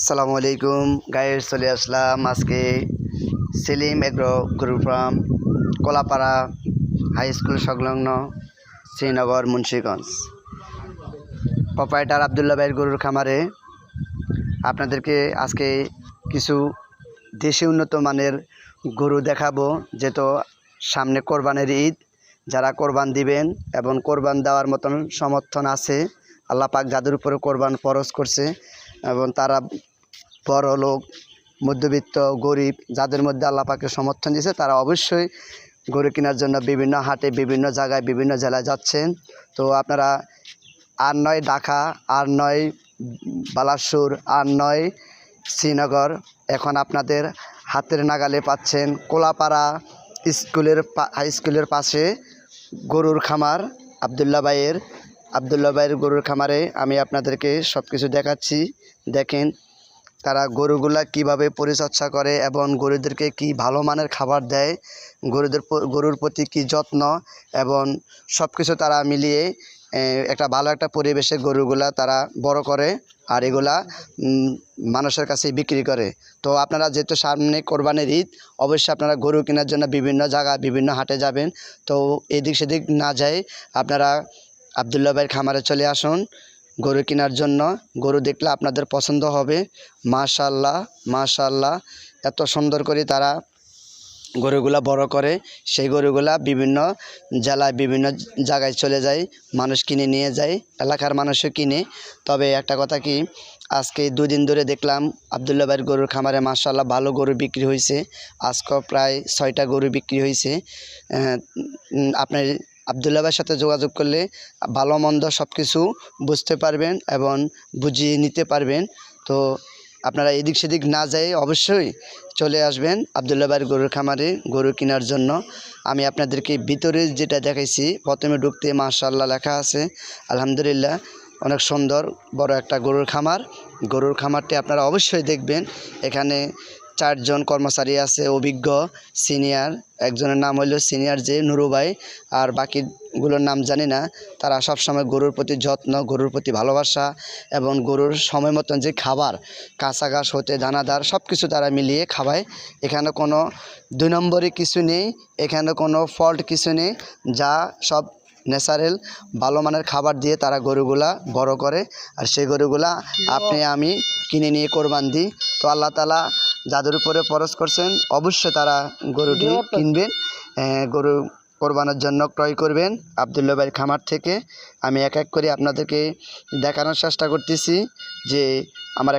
আসসালামু আলাইকুম গাইস, চলে আসলাম আজকে সেলিম এগ্রো গরুর ফার্ম, কলাপাড়া হাই স্কুল সংলগ্ন, শ্রীনগর, মুন্সিগঞ্জ। প্রোপাইটার আবদুল্লাহ ভাইয়ের গরুর খামারে আপনাদেরকে আজকে কিছু দেশি উন্নত মানের গরু দেখাবো। যেহেতু সামনে কোরবানের ঈদ, যারা কোরবান দিবেন এবং কোরবান দেওয়ার মতন সমর্থন আছে, আল্লাহ পাক যাদের উপরে কোরবান ফরজ করছে এবং তারা বড় লোক, মধ্যবিত্ত, গরিব, যাদের মধ্যে আল্লাহ পাকের সমর্থন দিয়েছে, তারা অবশ্যই গরু কেনার জন্য বিভিন্ন হাটে, বিভিন্ন জায়গায়, বিভিন্ন জেলায় যাচ্ছেন। তো আপনারা আর 9 ঢাকা, আর 9 বালাসুর, আর 9 শ্রীনগর, এখন আপনাদের হাতের নাগালে পাচ্ছেন কোলাপাড়া হাই স্কুলের পাশে গরুর খামার আবদুল্লাহ ভাইয়ের গরুর খামারে আমি আপনাদেরকে সব কিছু দেখাচ্ছি। দেখেন তারা গরুগুলা কিভাবে পরিচর্যা করে এবং গরুদেরকে কি ভালো মানের খাবার দেয়, গরুর প্রতি কি যত্ন, এবং সব কিছু তারা মিলিয়ে একটা ভালো একটা পরিবেশে গরুগুলা তারা বড় করে আর এগুলা মানুষের কাছে বিক্রি করে। তো আপনারা যেহেতু সামনে কোরবানির ঈদ, অবশ্যই আপনারা গরু কেনার জন্য বিভিন্ন জায়গা, বিভিন্ন হাটে যাবেন। তো এদিক সেদিক না যায় আপনারা আবদুল্লাহ ভাইয়ের খামারে চলে আসুন গরু কেনার জন্য। গরু দেখলে আপনাদের পছন্দ হবে। মাশাআল্লাহ মাশাআল্লাহ, এত সুন্দর করে তারা গরুগুলা বড় করে। সেই গরুগুলা বিভিন্ন জেলায়, বিভিন্ন জায়গায় চলে যায়, মানুষ কিনে নিয়ে যায়, এলাকার মানুষও কিনে। তবে একটা কথা কি, আজকে 2 দিন ধরে দেখলাম আবদুল্লাহ ভাইয়ের গরুর খামারে মাশাআল্লাহ ভালো গরু বিক্রি হয়েছে। আজকে প্রায় 6টা গরু বিক্রি হয়েছে। আপনার আবদুল্লাহ ভাইয়ের সাথে যোগাযোগ করলে ভালো মন্দ সব কিছু বুঝতে পারবেন এবং বুঝিয়ে নিতে পারবেন। তো আপনারা এদিক সেদিক না যেয়ে অবশ্যই চলে আসবেন আবদুল্লাহ ভাইয়ের গরুর খামারে গরু কেনার জন্য। আমি আপনাদেরকে ভিতরে যেটা দেখাইছি, প্রথমে ঢুকতে মাশাআল্লাহ লেখা আছে, আলহামদুলিল্লাহ, অনেক সুন্দর বড় একটা গরুর খামারটি আপনারা অবশ্যই দেখবেন। এখানে 4 জন কর্মচারী আছে, অভিজ্ঞ সিনিয়র। একজনের নাম হইল সিনিয়র যে নুরু ভাই, আর বাকিগুলোর নাম জানি না। তারা সবসময় গরুর প্রতি যত্ন, গরুর প্রতি ভালোবাসা এবং গরুর সময় মতন যে খাবার, কাঁচা ঘাস হতে দানাদার, সব কিছু তারা মিলিয়ে খাওয়ায়। এখানে কোনো 2 নম্বরে কিছু নেই, এখানে কোনো ফল্ট কিছু নেই, যা সব ন্যাচারাল ভালো মানের খাবার দিয়ে তারা গরুগুলা বড় করে। আর সেই গরুগুলা আপনি আমি কিনে নিয়ে কোরবান দিই। তো আল্লাহ তাআলা যাদের উপরে ফরজ করছেন, অবশ্যই তারা গরুটি কিনবেন, গরু কোরবানের জন্য ক্রয় করবেন আবদুল্লাহ ভাইয়ের খামার থেকে। আমি এক এক করে আপনাদেরকে দেখানোর চেষ্টা করতেছি যে আমার